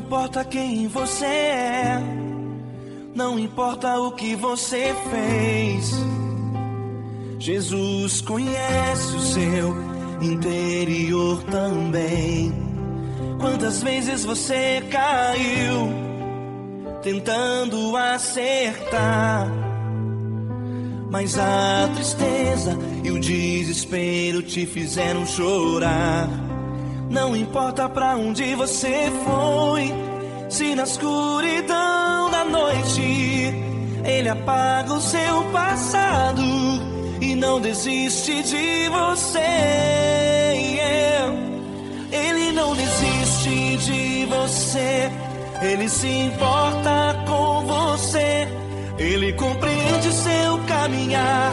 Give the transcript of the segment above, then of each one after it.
importa quem você é, não importa o que você fez, Jesus conhece o seu interior também. Quantas vezes você caiu tentando acertar, mas a tristeza e o desespero te fizeram chorar. Não importa pra onde você foi, se na escuridão da noite Ele apaga o seu passado e não desiste de você. Ele não desiste de você, Ele se importa com você, Ele compreende seu caminhar.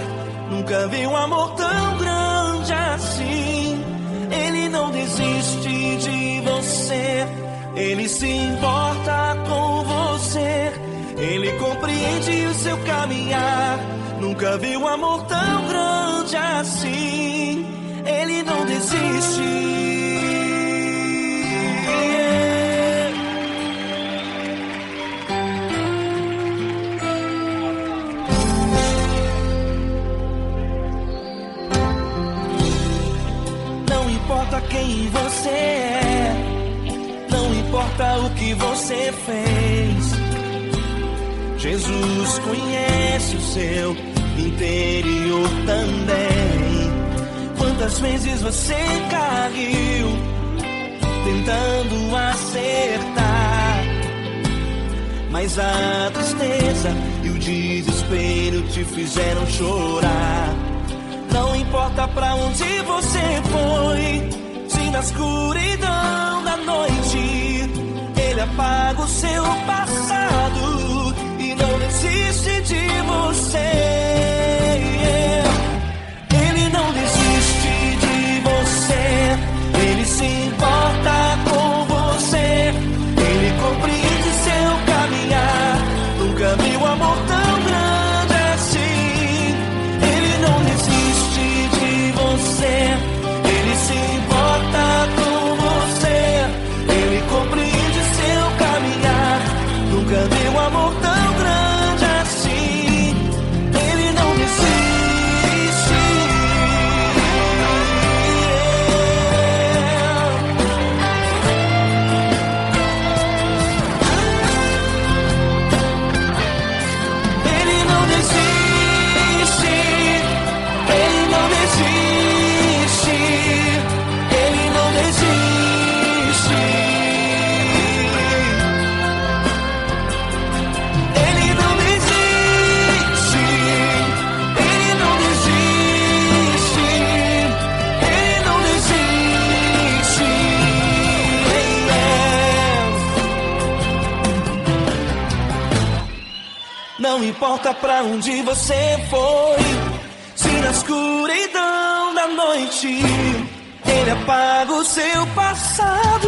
Nunca vi um amor tão grande assim. Ele não desiste de você, Ele se importa com você, Ele compreende o seu caminhar. Nunca vi um amor tão grande assim. Ele não desiste. Não importa quem você é, não importa o que você fez, Jesus conhece o seu interior também. Quantas vezes você caiu tentando acertar, mas a tristeza e o desespero te fizeram chorar. Não importa pra onde você foi, se na escuridão da noite Ele apaga o seu passado e não desiste de você. Ele não desiste de você, Ele se importa com você, Ele compreende seu caminhar. Nunca vi um amor tão grande assim. Ele não desiste de você, Ele se importa com você, Ele compreende seu caminhar. Nunca vi um amor tão grande assim. Ele não desiste. Ele não desiste. Ele não desiste. Ele não desiste. Ele não desiste. Ele não desiste. Ele não desiste. Não importa pra onde você foi, se na escuridão da noite Ele apaga o seu passado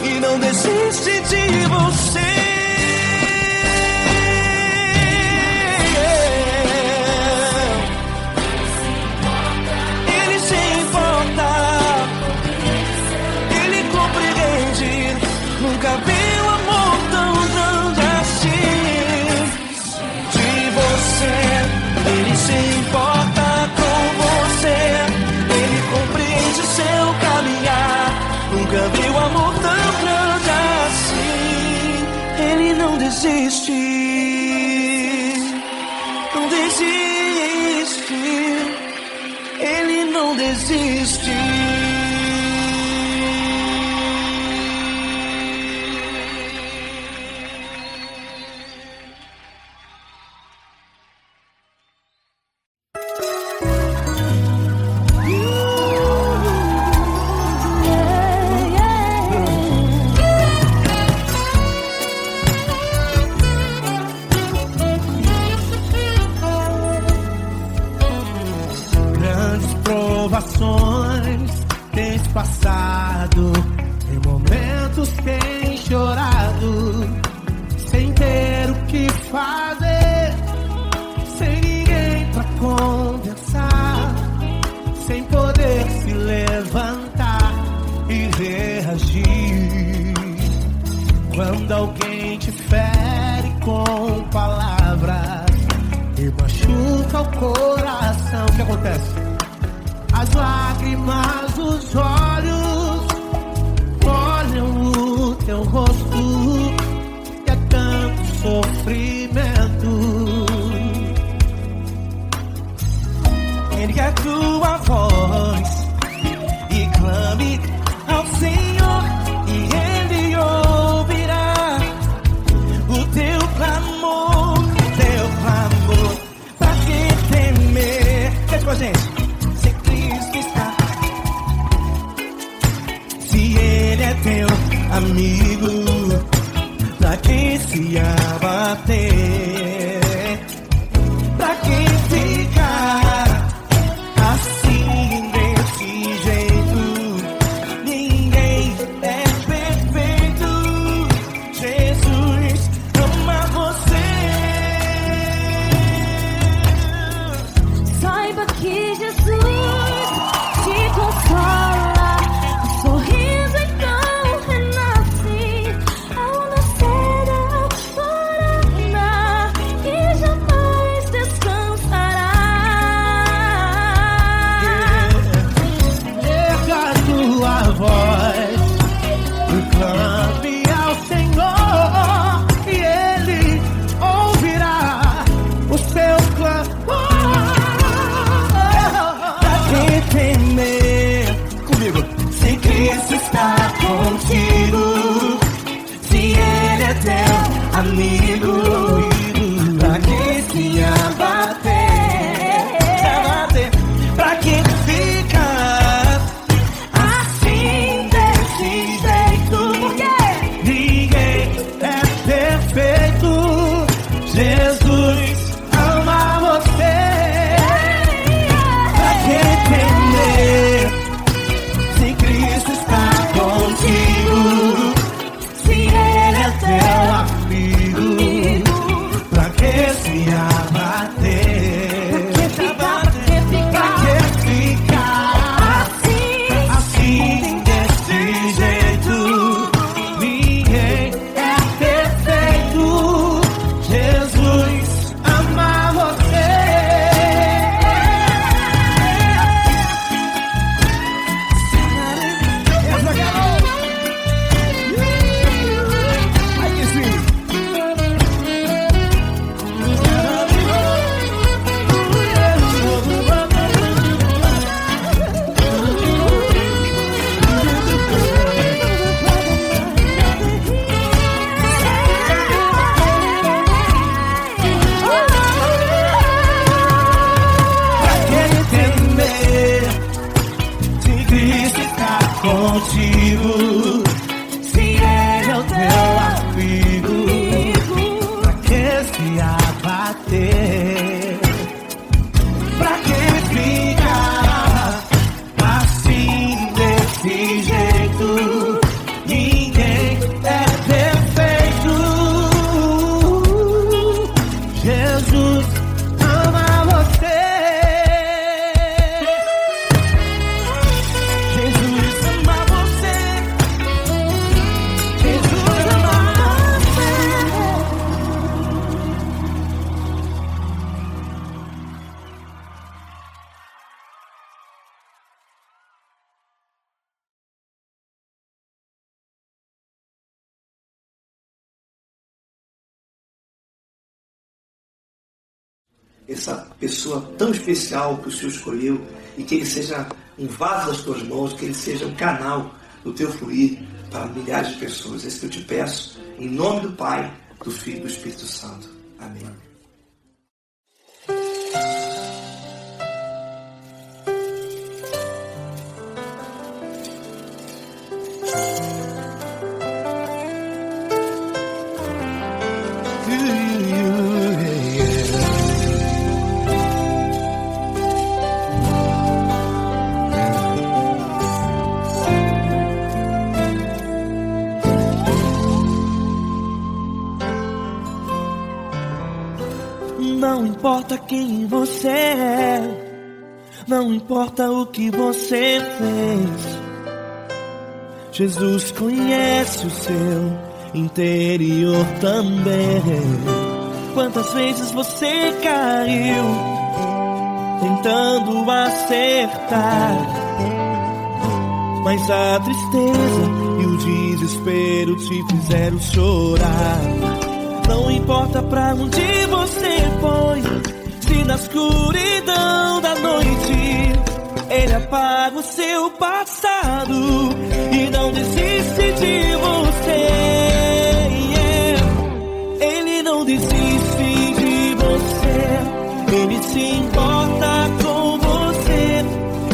e não desiste de você. Ele se importa, Ele compreende. Nunca vi um amor tão grande assim. De você, Ele se importa com você, Ele compreende seu caminhar. Nunca vi um amor tão grande assim. Ele não desiste, não desiste. Ele não desiste. Grandes provações Quando alguém te fere com palavras e machuca o coração, o que acontece? As lágrimas dos olhos molham o teu rosto, e é tanto sofrimento. Erga a tua voz e clame ao Senhor, e Ele ouvirá o teu clamor, pra que temer? Cante com a gente. Se Cristo está, se Ele é teu amigo, pra que se abater? Pra que ficar assim desse jeito? Ninguém é perfeito. Jesus ama você. Saiba que Jesus te consola, o sorriso então renasce ao nascer da aurora e jamais descansará. Erga a tua voz e clame ao Senhor, e Ele ouvirá o seu clamor. Pra que temer? Comigo. Se Cristo está contigo, se Ele é teu amigo, pra que se abater? Pra que ficar assim desse jeito? Porque Ninguém é perfeito. Jesus ama você. Pra que temer? Se Cristo está contigo, se Ele é teu Teu amigo, pra que se abater? Pra que ficar assim desse jeito? Ninguém é perfeito. Jesus ama você. Essa garota. Aí que sim. Pra que temer? Se Cristo está contigo, se Ele é o teu amigo, pra que se abater? Pra que ficar assim desse jeito? Ninguém é perfeito. Jesus ama você. Jesus ama você. Jesus ama você. Essa pessoa tão especial que o Senhor escolheu, e que ele seja um vaso das tuas mãos, que ele seja um canal do teu fluir para milhares de pessoas. É isso que eu te peço, em nome do Pai, do Filho e do Espírito Santo. Amém. Não importa quem você é, não importa o que você fez, Jesus conhece o seu interior também. Quantas vezes você caiu tentando acertar, mas a tristeza e o desespero te fizeram chorar. Não importa pra onde você foi, se na escuridão da noite ele apaga o seu passado e não desiste de você. Ele não desiste de você, ele se importa com você,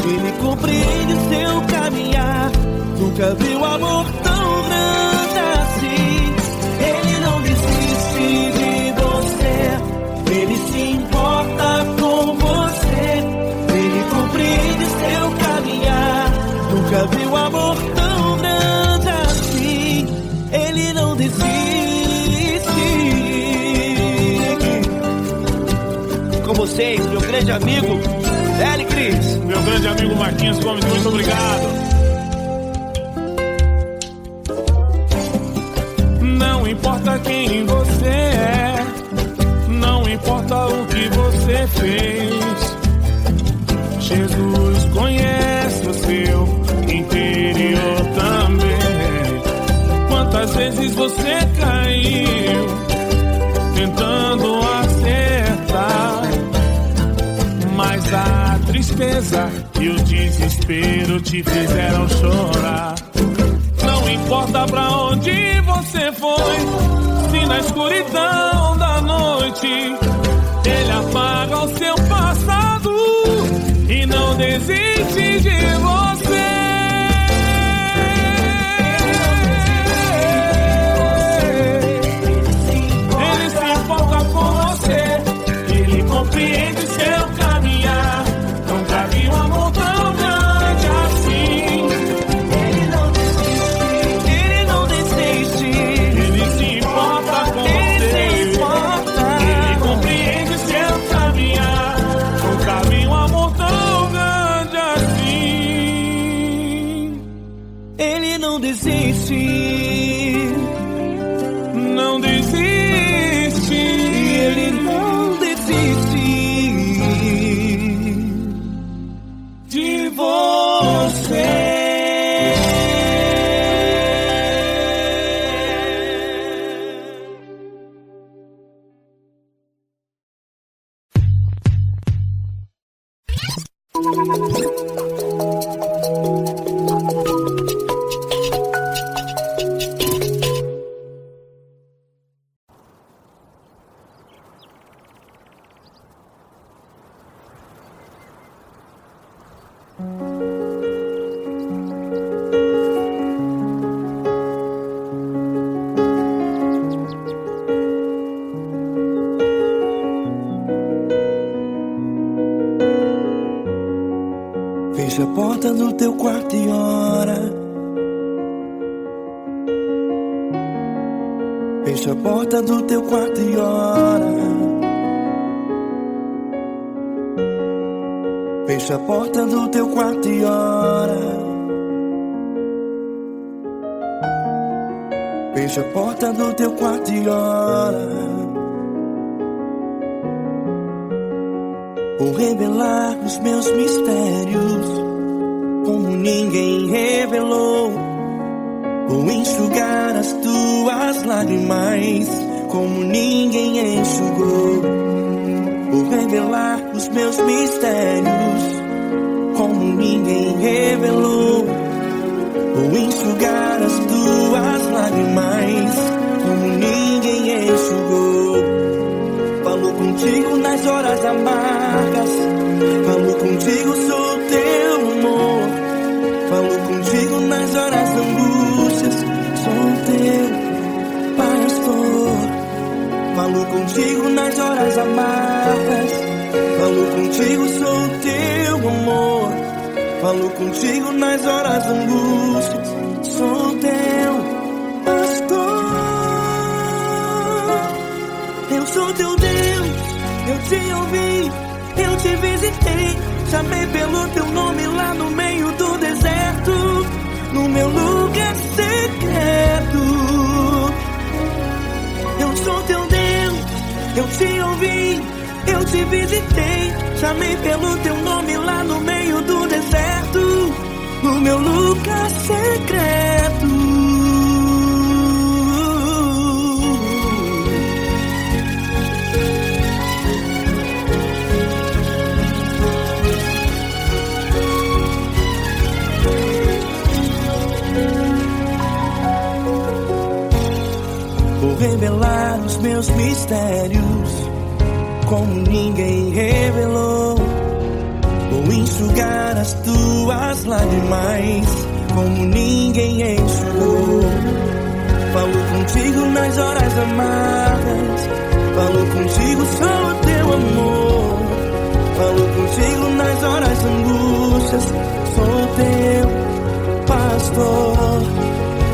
ele compreende seu caminhar. Nunca viu amor tão grande assim. Ele não desiste de você, ele se importa com você, ele compreende seu caminhar. Nunca viu amor tão grande assim. Ele não desiste. Com vocês, meu grande amigo L. Cris. Meu grande amigo Marquinhos Gomes, muito obrigado. Não importa quem você é, não importa o que você fez, Jesus conhece o seu interior também. Quantas vezes você caiu tentando acertar, mas a tristeza e o desespero te fizeram chorar. Não importa pra onde você foi, se na escuridão da noite ele apaga o seu passado e não desiste de você. Ele se importa com você, ele compreende seu caminhar. Nunca vi um amor tão grande assim. Ele não desiste, ele se importa com você, ele compreende seu caminhar. Nunca vi um amor tão grande assim. Ele não desiste, não desiste, ele não desiste de você. Fecha a porta do teu quarto e ora. Fecha a porta do teu quarto e ora. Fecha a porta do teu quarto e ora. Fecha a porta do teu quarto e ora. Vou revelar os meus mistérios como ninguém revelou. Vou enxugar as tuas lágrimas como ninguém enxugou. Vou revelar os meus mistérios como ninguém revelou. Vou enxugar as tuas lágrimas como ninguém enxugou. Falo contigo nas horas amargas, falo contigo, sou teu amor. Falo contigo nas horas angústias, sou teu pastor. Falo contigo nas horas amargas, falo contigo, sou teu amor. Falo contigo nas horas angústias, sou teu pastor. Eu sou teu Deus, eu te ouvi, eu te visitei. Chamei pelo teu nome lá no meio do deserto, no meu lugar secreto. Eu te ouvi, eu te visitei, chamei pelo teu nome lá no meio do deserto, no meu lugar secreto. Vou revelar os meus mistérios como ninguém revelou. Vou enxugar as tuas lágrimas como ninguém enxugou. Falo contigo nas horas amargas, falo contigo só o teu amor. Falo contigo nas horas angústias, sou teu pastor.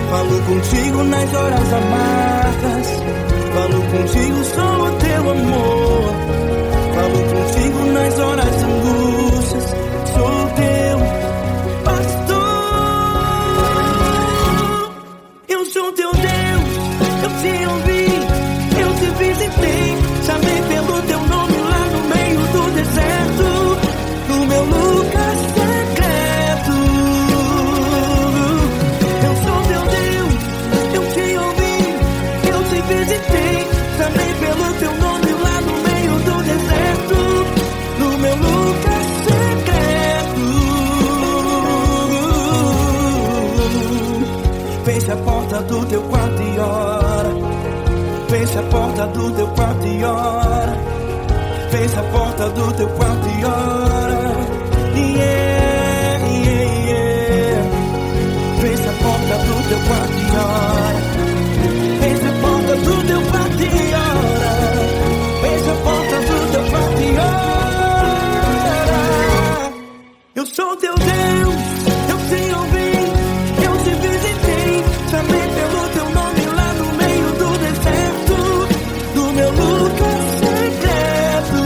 Falo contigo nas horas amargas, falo contigo só o teu amor. Falo contigo nas horas angústias, sou teu pastor. Eu sou teu Deus, eu te ouvi, eu te visitei, chamei pelo teu nome lá no meio do deserto, no meu lugar secreto. Eu sou teu Deus, eu te ouvi, eu te visitei, chamei pelo teu nome lá no meio do deserto, no meu lugar secreto. Fecha a porta do teu quarto e ora. Fecha a porta do teu quarto e ora. Fecha a porta do teu quarto e ora. Yeah, yeah, yeah. Fecha a porta do teu quarto e ora. Fecha a porta do teu quarto e ora. Fecha a porta do teu quarto e ora. Eu sou teu Deus, eu te ouvi, eu te visitei, chamei pelo teu nome lá no meio do deserto, no meu lugar secreto.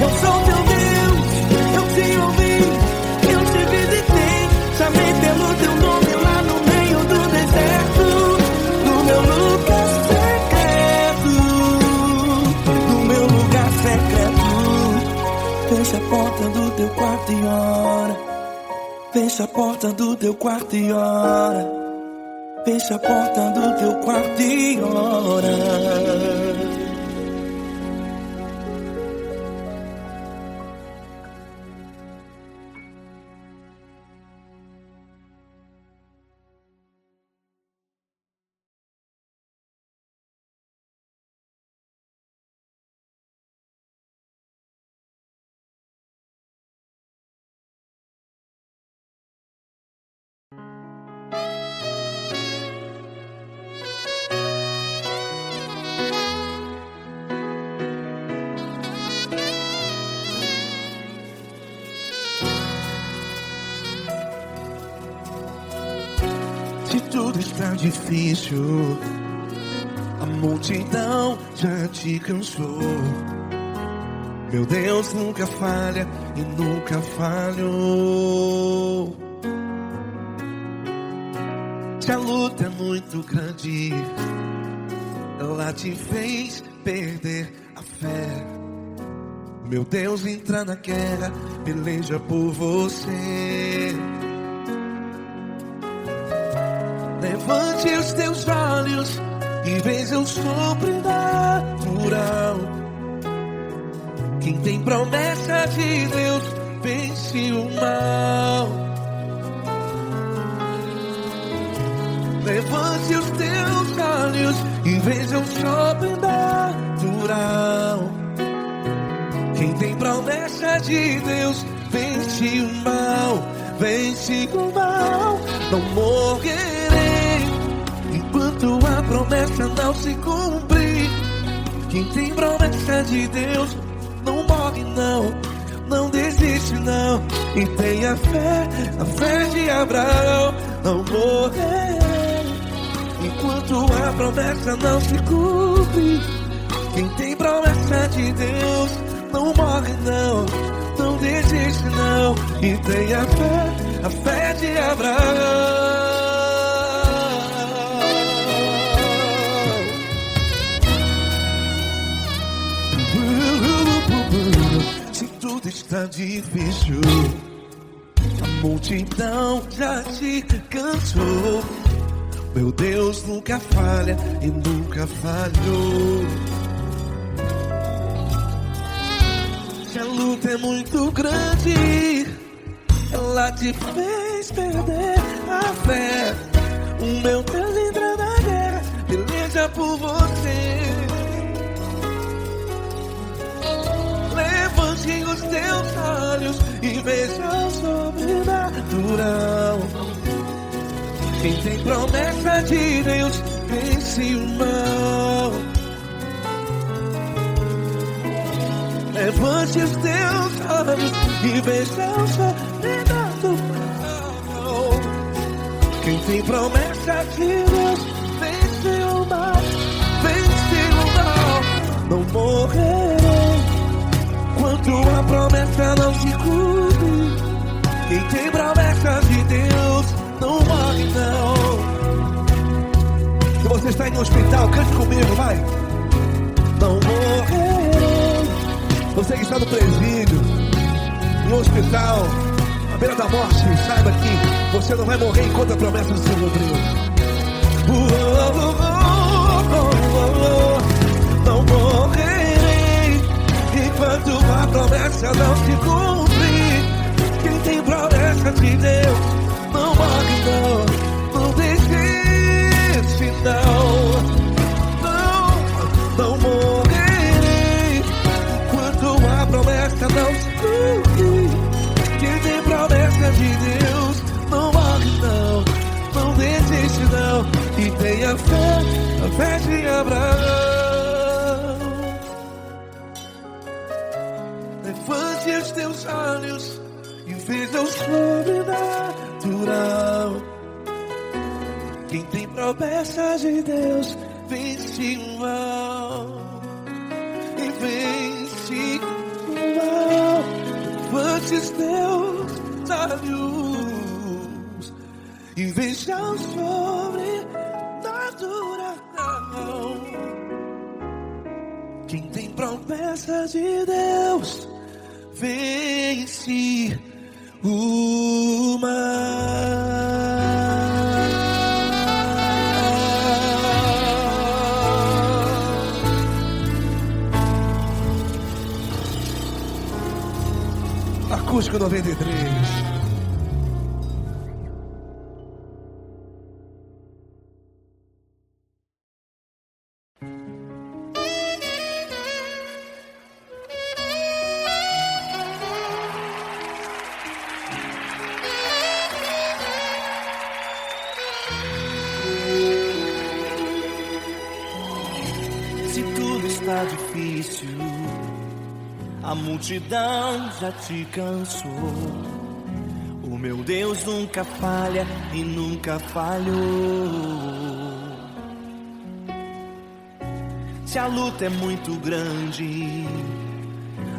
Eu sou teu Deus, eu te ouvi, eu te visitei, chamei pelo teu nome lá no meio do deserto, no meu lugar secreto, no meu lugar secreto. Fecha a porta do teu quarto e ora. Fecha a porta do teu quarto e ora. Fecha a porta do teu quarto e ora. Se tudo está difícil, a multidão já te cansou. Meu Deus nunca falha e nunca falhou. Se a luta é muito grande, ela te fez perder a fé. Meu Deus entra na guerra, peleja por você. Levante os teus olhos e veja o sobrenatural. Quem tem promessa de Deus vence o mal. Levante os teus olhos e veja o sobrenatural. Quem tem promessa de Deus vence o mal. Vence o mal. Não morrerei enquanto a promessa não se cumprir. Quem tem promessa de Deus não morre não, não desiste não. E tenha fé, a fé de Abraão. Não morrerei enquanto a promessa não se cumpre. Quem tem promessa de Deus não morre não, não desiste não. E tenha fé, a fé de Abraão. está difícil, a multidão já te cansou. Meu Deus nunca falha e nunca falhou. Se a luta é muito grande, ela te fez perder a fé. O meu Deus entra na guerra, peleja por você. Levante os teus olhos e veja o sobrenatural. Quem tem promessa de Deus vence o mal. Levante os teus olhos e veja o sobrenatural. Quem tem promessa de Deus vence o mal. Vence o mal. Não morrerei enquanto a promessa não se cumpre. Quem tem promessa de Deus não morre não. Se você está em um hospital, cante comigo, vai. Não morrerei. Você que está no presídio, em um hospital, à beira da morte, saiba que você não vai morrer enquanto a promessa se cumpriu. Não morrerei enquanto a promessa não se cumprir. Quem tem promessa de Deus não morre não, não desiste não. Não morrerei enquanto a promessa não se cumprir. Quem tem promessa de Deus não morre não, não desiste não. E tenha fé, a fé de Abraão. Levante os teus olhos e veja o sobrenatural. Quem tem promessa de Deus vence o mal. E vence o mal. Levante os teus olhos e veja o sobrenatural. Quem tem promessa de Deus vence o mal. Acústico 93. Se tudo está difícil, a multidão já te cansou. O meu Deus nunca falha e nunca falhou. Se a luta é muito grande,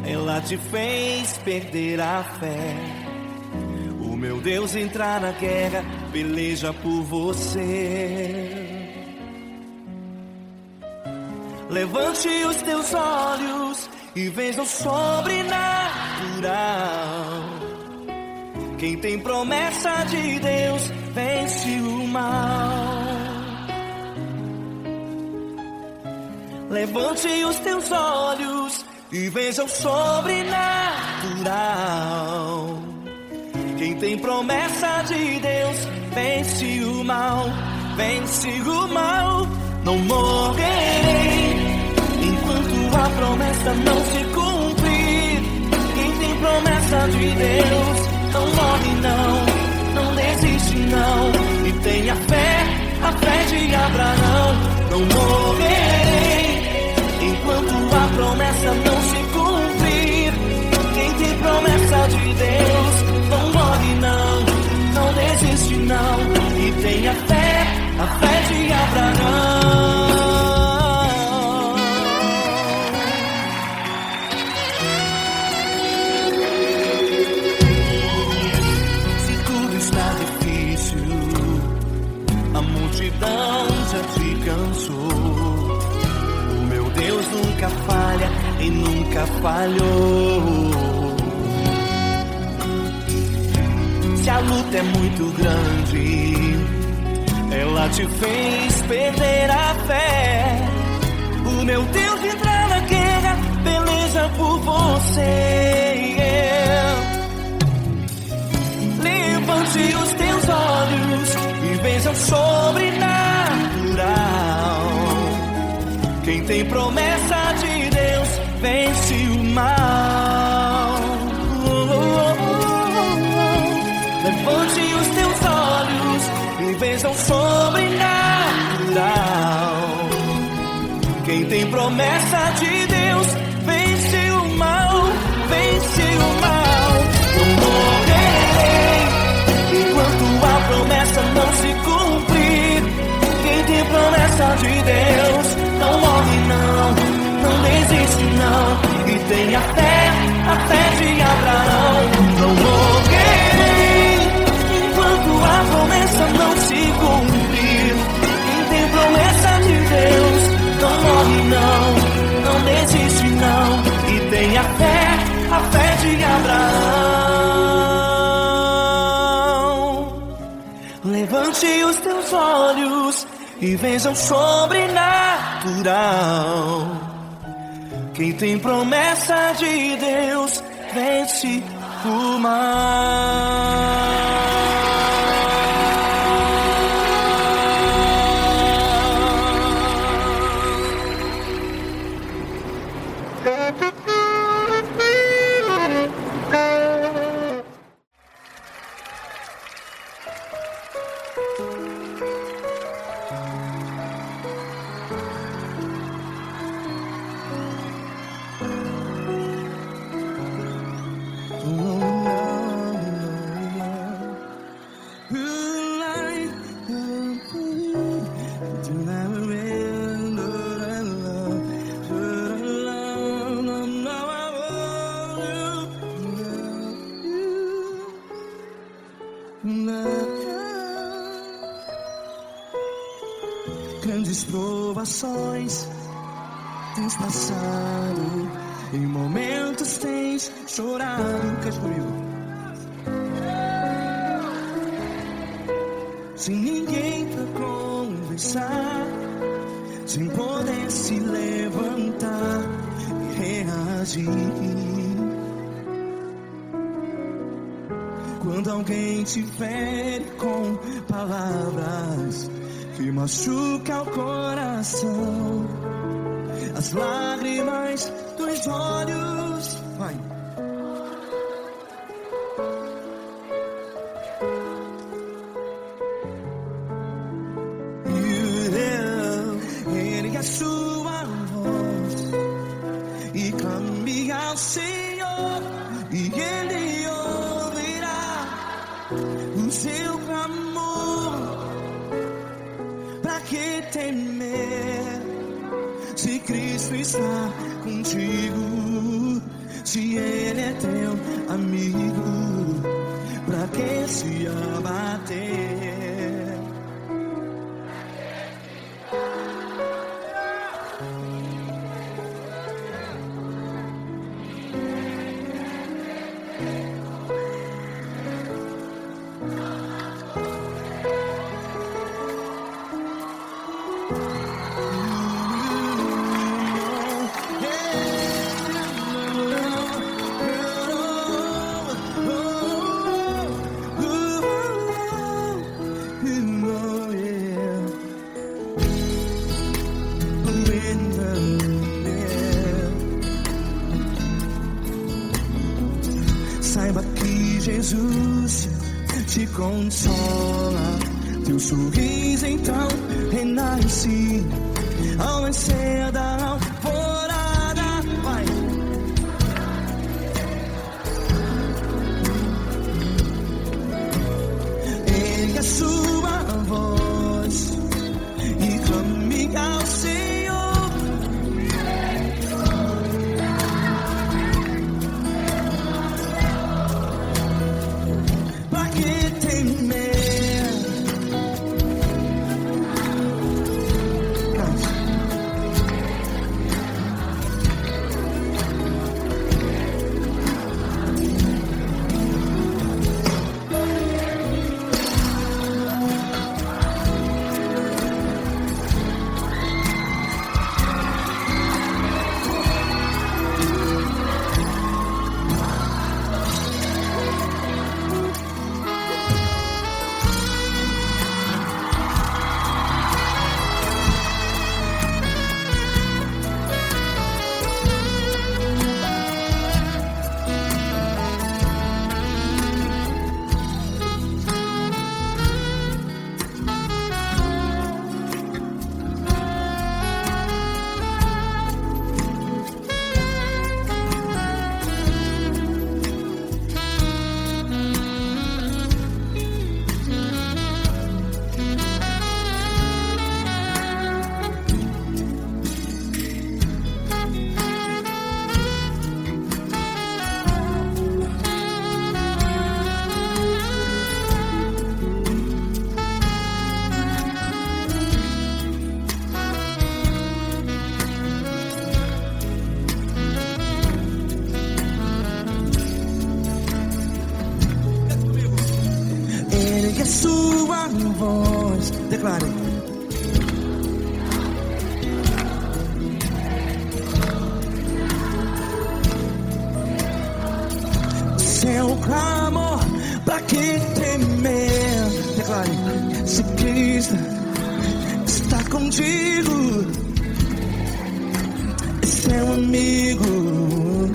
ela te fez perder a fé. O meu Deus entra na guerra, peleja por você. Levante os teus olhos e veja o sobrenatural. Quem tem promessa de Deus vence o mal. Levante os teus olhos e veja o sobrenatural. Quem tem promessa de Deus vence o mal. Vence o mal. Não morrerei enquanto a promessa não se cumprir. Quem tem promessa de Deus não morre não, não desiste não. E tenha fé, a fé de Abraão. Não morrerei enquanto a promessa não se cumprir. Quem tem promessa de Deus não morre não, não desiste não. E tenha fé, a fé de Abraão. Multidão já te cansou. O meu Deus nunca falha e nunca falhou. se a luta é muito grande, ela te fez perder a fé. O meu Deus entra na guerra, peleja por você. Levante os teus olhos e veja o sobrenatural. Quem tem promessa de Deus vence o mal. Levante os teus olhos e veja o sobrenatural. Quem tem promessa de Deus vence o mal, vence o mal. Não morrerei enquanto a promessa não se cumprir. Quem tem promessa de Deus não morre não, não desiste não. E tenha fé, a fé de Abraão. Não morrerei enquanto a promessa não se cumprir. Quem tem promessa de Deus não morre não, não desiste não. E tenha fé, a fé de Abraão. Levante os teus olhos e veja o sobrenatural. Quem tem promessa de Deus vence o mal. Grandes provações tens passado, em momentos tens chorado. Cante comigo. Sem ninguém pra conversar, sem poder se levantar e reagir. Quando alguém te fere com palavras que machuca o coração, as lágrimas dos olhos, vai. Ergue a sua voz e clame ao Senhor, e Ele ouvirá o seu clamor. Pra que temer, se Cristo está contigo? Se Ele é teu amigo, pra que se abater? Saiba que Jesus te consola, teu sorriso então renasce ao nascer da alvorada. Vai. Ergue a sua voz e clame ao Senhor. Pra que temer? que a sua voz. Declare. Seu clamor, pra que temer? Declare. Se Cristo está contigo, é seu amigo.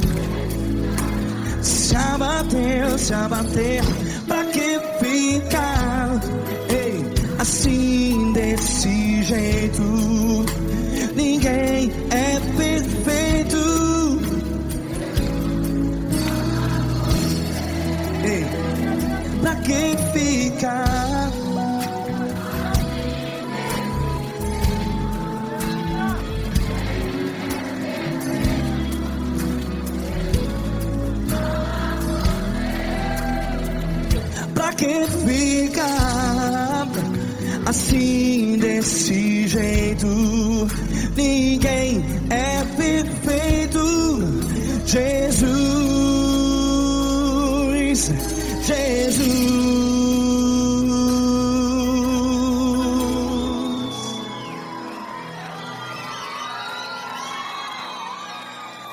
Se abater, pra que ficar? Ei, assim desse jeito, ninguém é perfeito. Ei, pra que ficar? Pra que ficar assim desse jeito? Ninguém é perfeito. Jesus, Jesus.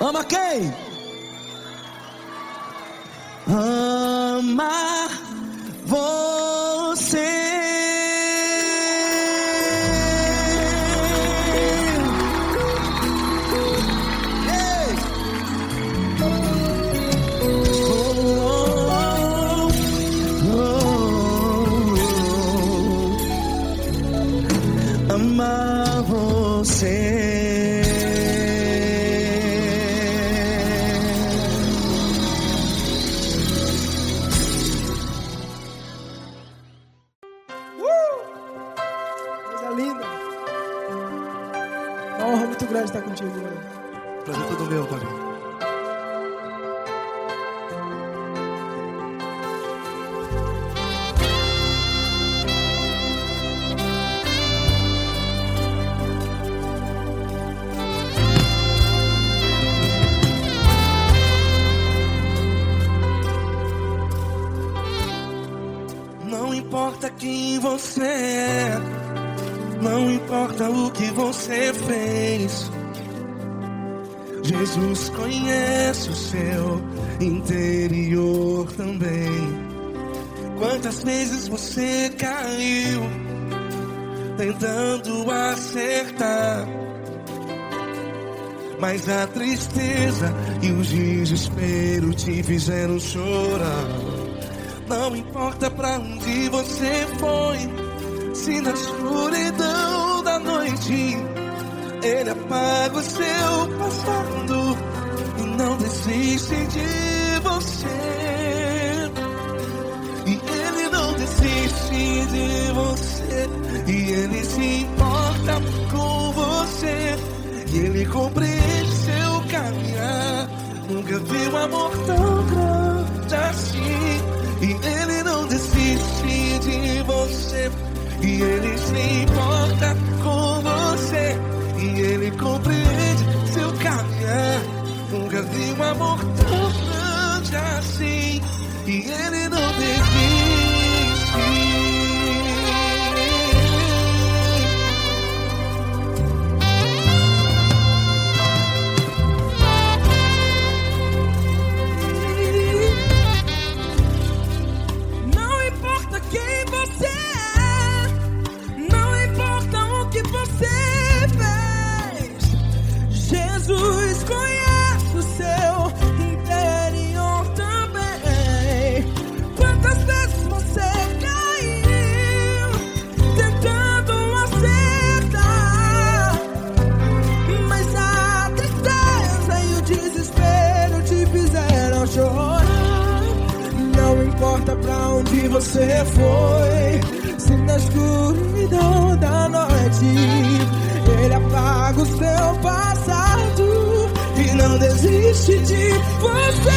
Ama quem? Ama você. Ei. Ama você. Linda. Uma honra muito grande estar contigo, mano. Prazer todo meu, pai. Não importa quem você é, não importa o que você fez, Jesus conhece o seu interior também. Quantas vezes você caiu tentando acertar, mas a tristeza e o desespero te fizeram chorar. Não importa pra onde você foi, se na escuridão da noite Ele apaga o seu passado e não desiste de você. E Ele não desiste de você, e Ele se importa com você, e Ele compreende seu caminhar. Nunca vi um amor tão grande assim. E Ele não desiste de você, e Ele se importa com você, e Ele compreende seu caminhar. Nunca vi um amor tão grande assim. E Ele não desiste. Jesus conhece o seu interior também. Quantas vezes você caiu tentando acertar, mas a tristeza e o desespero te fizeram chorar. Não importa pra onde você foi, se na escuridão da noite Ele apaga o seu passado e não desiste de você.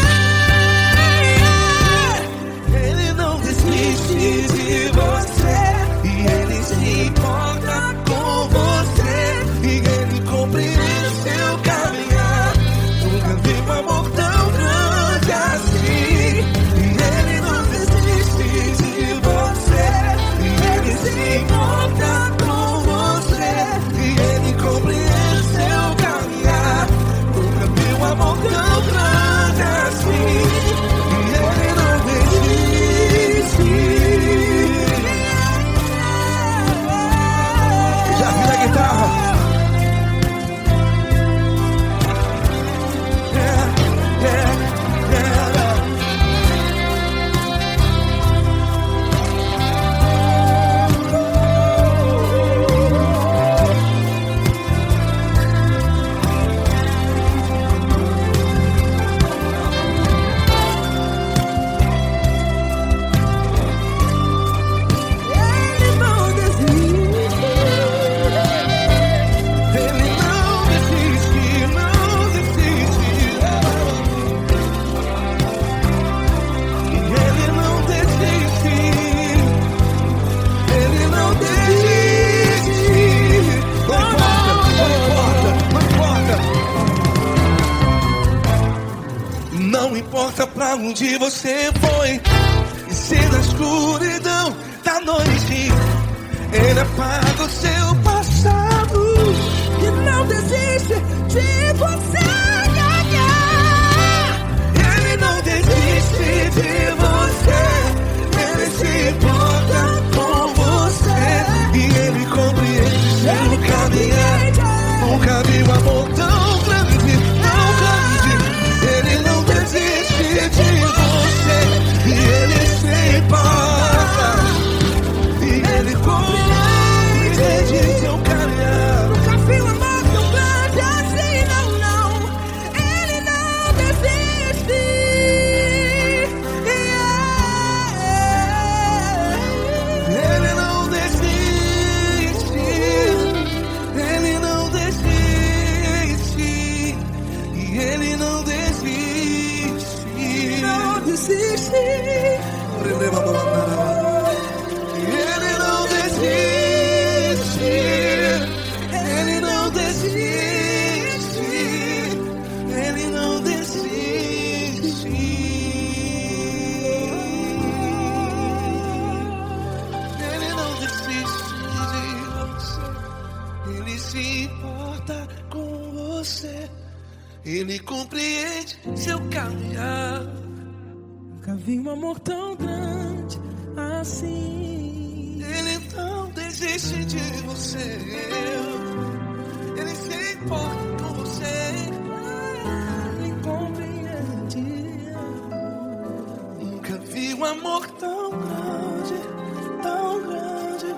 Ele não desiste de você, e Ele se importa com você, e Ele compreende seu caminhar. Nunca vi um amor tão grande assim. E Ele não desiste de você, importa pra onde você foi, e se na escuridão da noite Ele apaga o seu passado E não desiste de você. Ele não desiste de você, Ele se importa com você, e Ele compreende seu caminhar. Nunca vi um amor tão grande, tão grande. Ele não desiste de você, e Ele se importa, e Ele compreende seu caminhar. Nunca vi um amor tão grande assim, não, não. Ele não desiste. Ele não desiste, Ele não desiste, e Ele não desiste. Não desiste. Ele não desiste, Ele não desiste, Ele não desiste. Ele não desiste de você, Ele se importa com você, Ele compreende seu caminhar. Nunca vi um amor tão grande assim. Ele não desiste de você, Ele se importa com você, Ele compreende. nunca vi um amor tão grande, tão grande.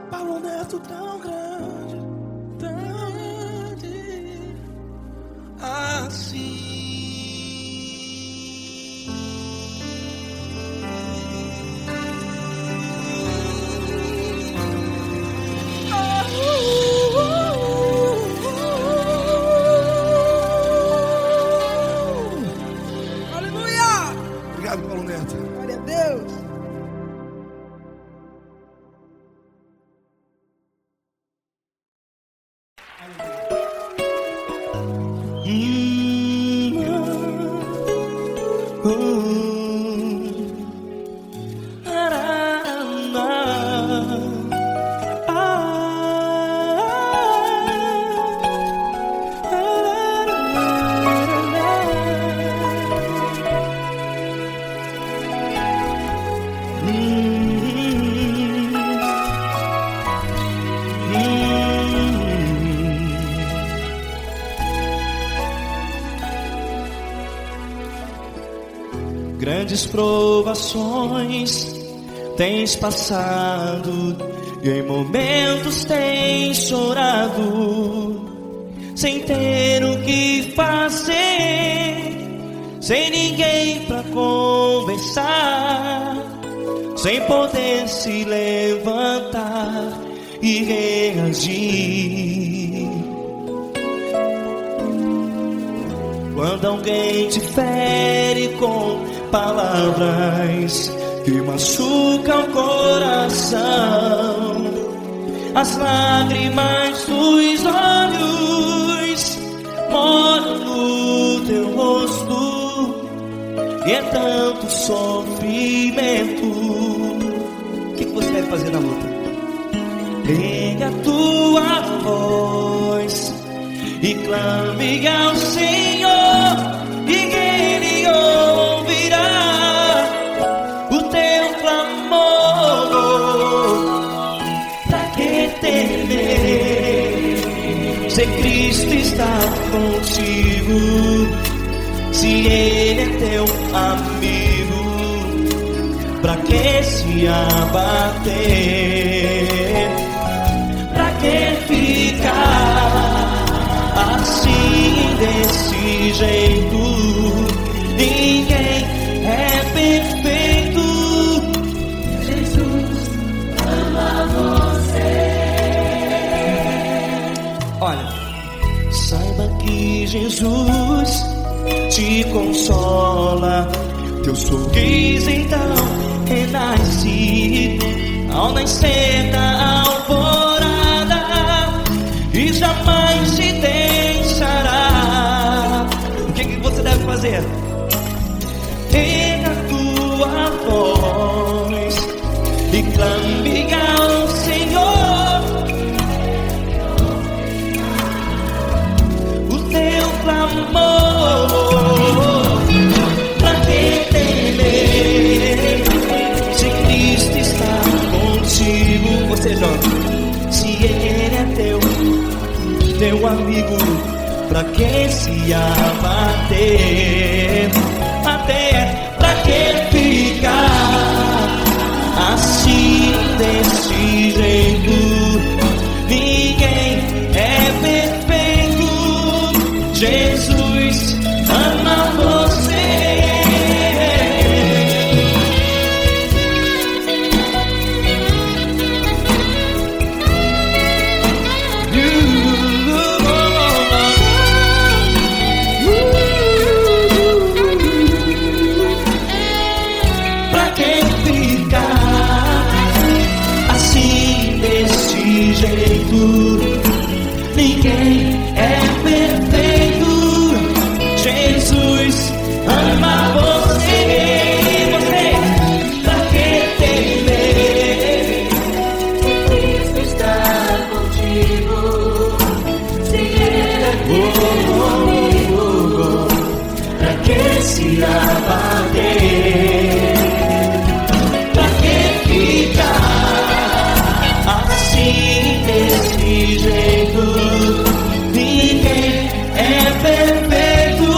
Paulo Neto tão grande, tão grande assim. Aleluia! Obrigado, Paulo Neto. Glória a Deus. Grandes provações tens passado, e em momentos tens chorado, sem ter o que fazer, sem ninguém pra conversar, sem poder se levantar e reagir. Quando alguém te fere com palavras que machucam o coração, as lágrimas dos olhos moram no teu rosto, e é tanto sofrimento. O que você deve fazer na luta? Erga a tua voz e clame ao Senhor, e Ele ouvirá o teu clamor. Pra que temer, se Cristo está contigo, se Ele é teu amigo? Pra que se abater? Pra que ficar assim, desse jeito? Ninguém é perfeito. Jesus ama você. Olha, saiba que Jesus te consola, teu sorriso então renasce ao nascer da alvorada, e jamais te deixará. O que você deve fazer? e clame ao Senhor. O teu clamor, pra que temer? Se Cristo está contigo, você joga. Se Ele é teu amigo, pra que se abater? Até pra que ficar assim desse jeito? Ninguém é perfeito. Jesus ama você. Ninguém é perfeito. Jesus ama você. Você, pra que temer? Cristo está contigo. Se Ele é teu amigo, pra que se abater? Pra que ficar assim desse jeito? Ninguém é perfeito.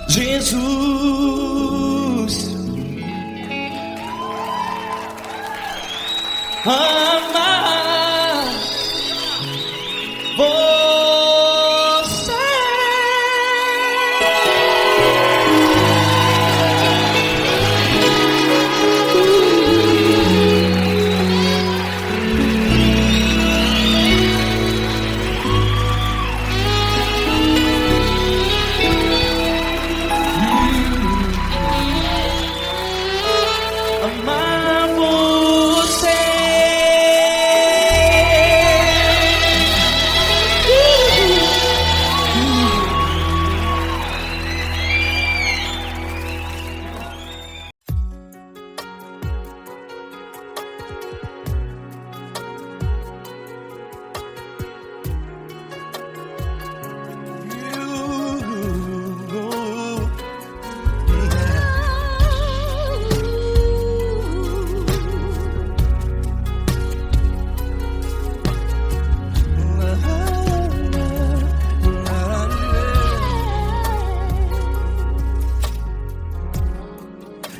Jesus ama você. Amar você.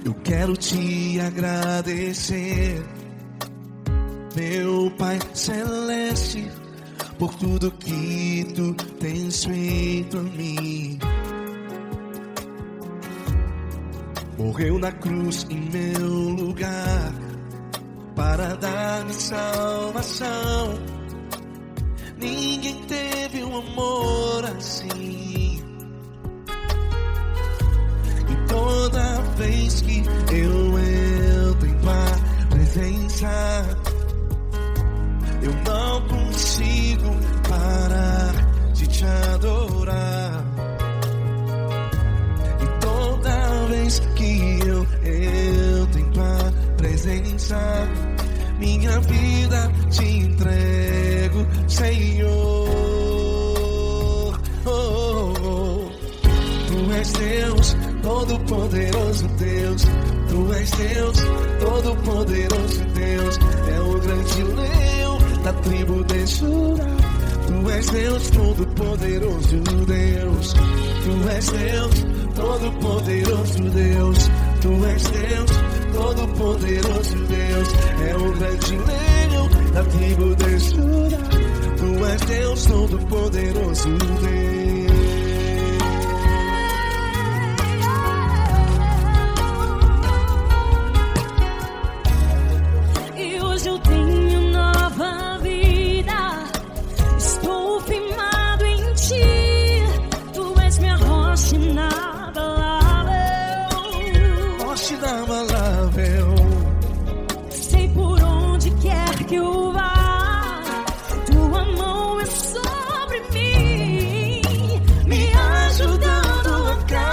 Eu quero te agradecer, meu Pai Celeste, por tudo que tu tens feito a mim. Morreu na cruz em meu lugar para dar-me salvação. Ninguém teve um amor assim. E toda vez que eu entro em tua presença, eu não consigo parar de te adorar. E toda vez que eu entro em tua presença, minha vida te entrego, Senhor. Tu és Deus, todo-poderoso Deus. Tu és Deus, todo-poderoso Deus. É o grande leão da tribo de Judá. Tu és Deus, todo-poderoso Deus. Tu és Deus, todo-poderoso Deus. Tu és Deus, todo-poderoso Deus. É o grande leão da tribo de Judá. Tu és Deus, todo-poderoso Deus. Sei por onde quer que eu vá, tua mão é sobre mim, me ajudando a caminhar.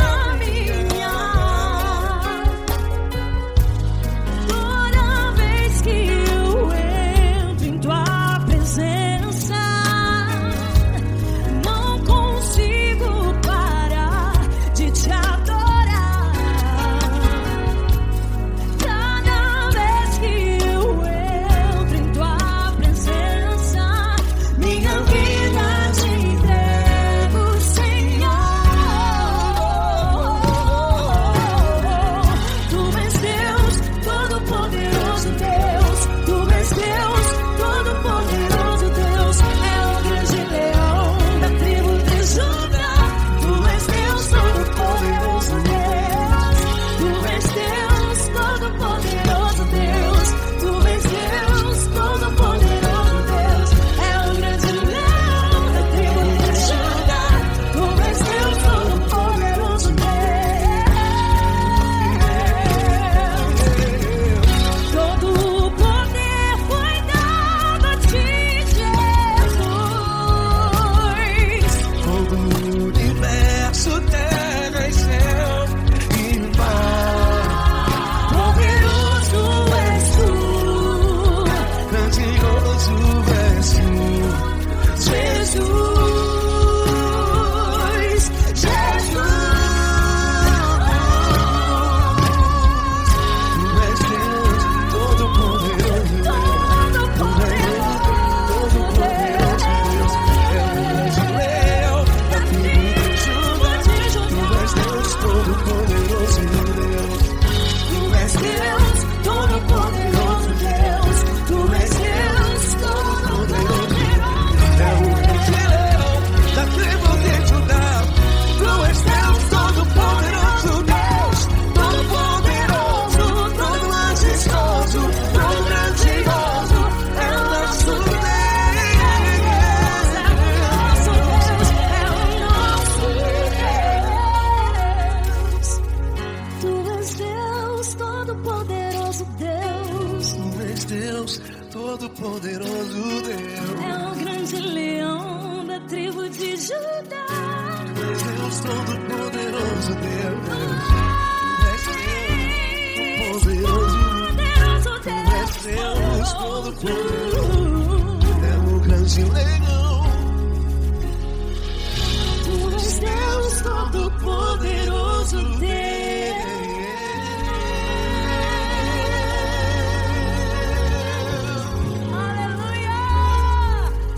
Deus, todo-poderoso Deus. É o grande leão da tribo de Judá. És Deus, todo-poderoso Deus. És Deus, poderoso. És Deus, todo-poderoso. É o grande leão. Tu és Deus, todo-poderoso Deus. Aleluia!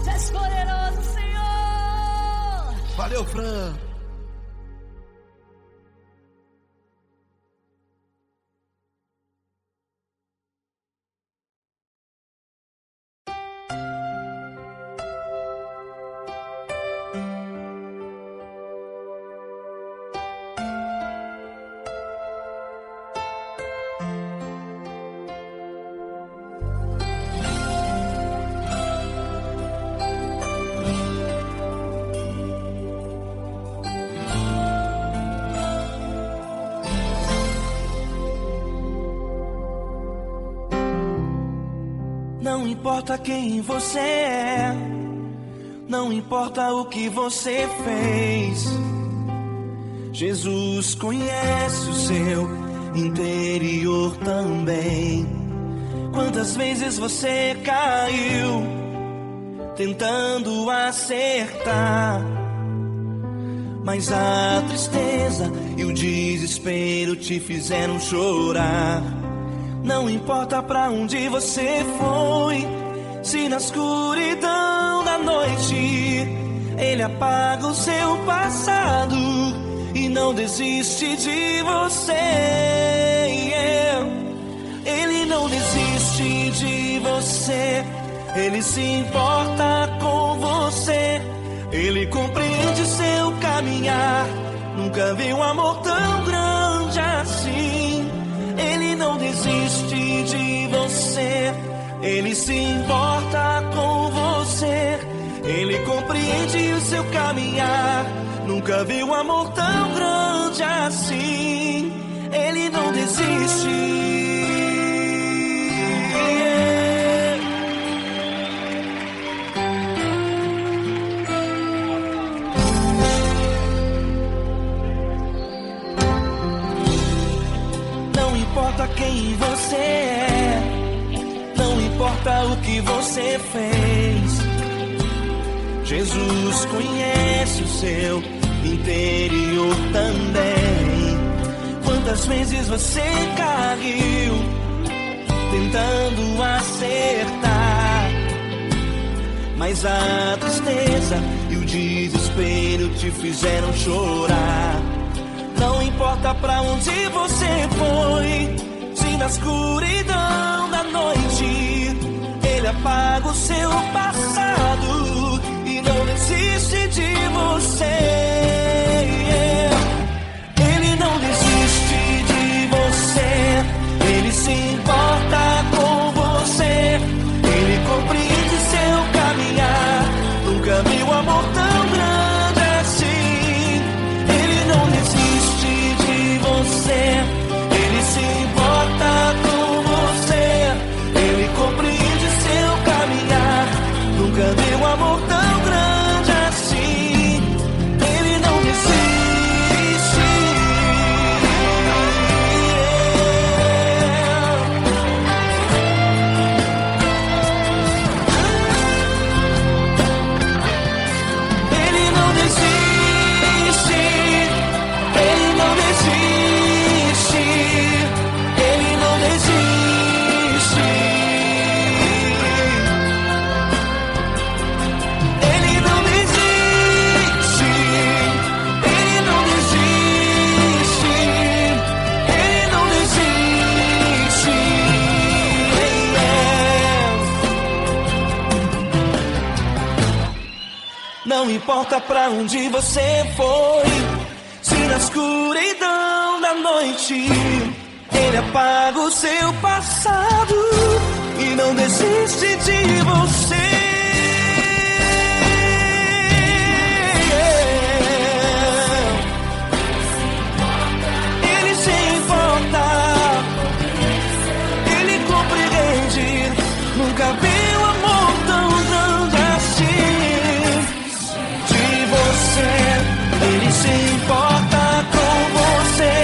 Tu és poderoso, Senhor. Valeu, Fran. Não importa quem você é, não importa o que você fez, Jesus conhece o seu interior também. Quantas vezes você caiu tentando acertar, mas a tristeza e o desespero te fizeram chorar. Não importa pra onde você foi, se na escuridão da noite Ele apaga o seu passado e não desiste de você. Ele não desiste de você, Ele se importa com você, Ele compreende seu caminhar. Nunca vi um amor tão grande assim. Ele não desiste de você, Ele se importa com você, Ele compreende o seu caminhar. Nunca vi um amor tão grande assim. Ele não desiste. Não importa quem você é, não importa o que você fez, Jesus conhece o seu interior também. Quantas vezes você caiu tentando acertar, mas a tristeza e o desespero te fizeram chorar. Não importa pra onde você foi, se na escuridão da noite Ele apaga o seu passado e não desiste de você. Ele não desiste de você, Ele se importa com você, Ele compreende seu caminhar. Nunca vi um amor tão grande assim. Ele não desiste de você, Ele se importa com você, Ele compreende seu caminhar. Nunca vi um amor tão grande assim. Ele não desiste. Ele não desiste. Ele não desiste. Ele não desiste. Ele não desiste. Ele não desiste. Ele não desiste. Não importa pra onde você foi, se na escuridão da noite Ele apaga o seu passado e não desiste de você. Ele se importa, Ele compreende Nunca vi um amor tão grande assim. De você, ele se importa com você,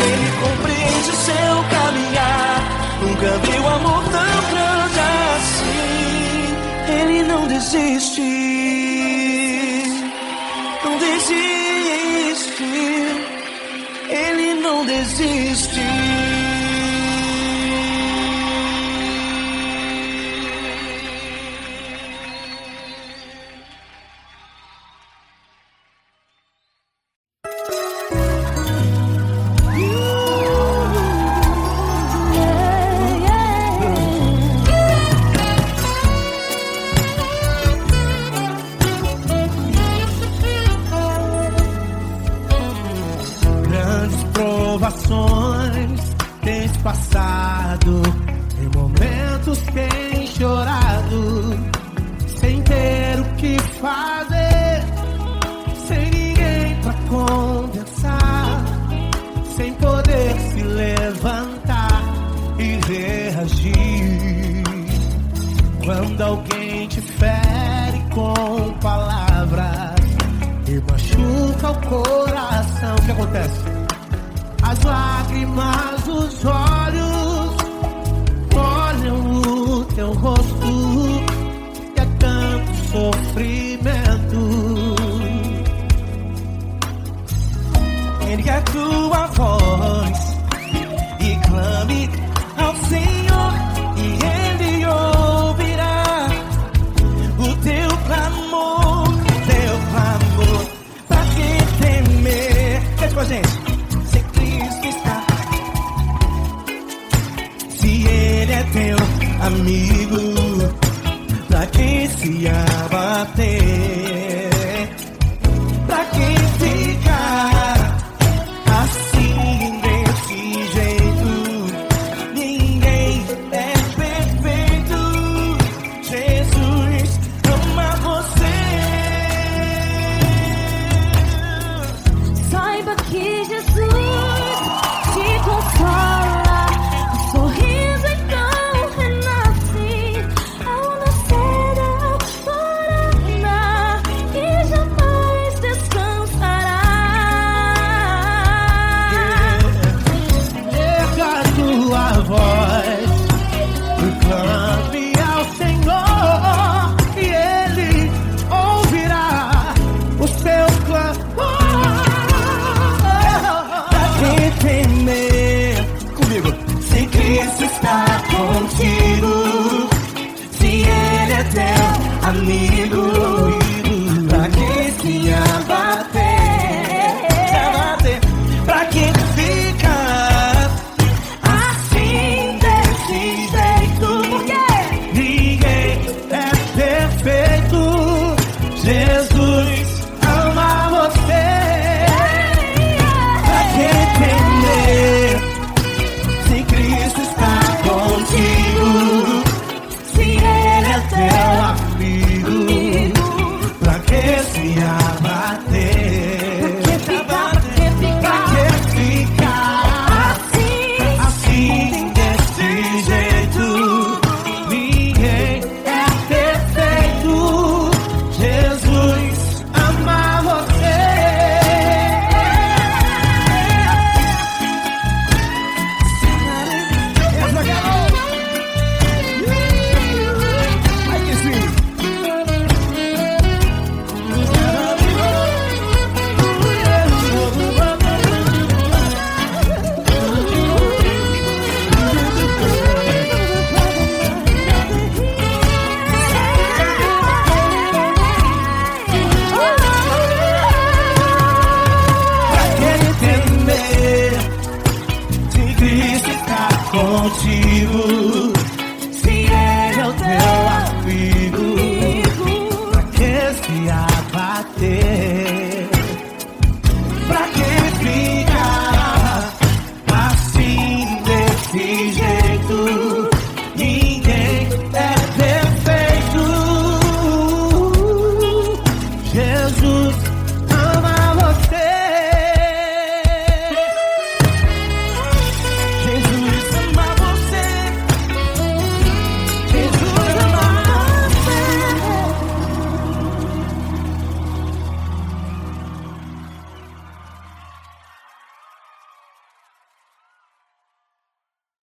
ele compreende o seu caminhar. Nunca vi um amor tão grande assim. Ele não desiste, não desiste, ele não desiste. Tens passado, em momentos tens chorado, sem ter o que fazer, sem ninguém pra conversar, sem poder se levantar e reagir. Quando alguém te fere com palavras e machuca o coração, o que acontece? As lágrimas dos olhos molham o teu rosto e é tanto sofrimento. Ergue a tua voz e clame ao Senhor e Ele ouvirá o teu clamor, pra que temer? Cante com a gente. Ele é teu amigo, pra quem se abater.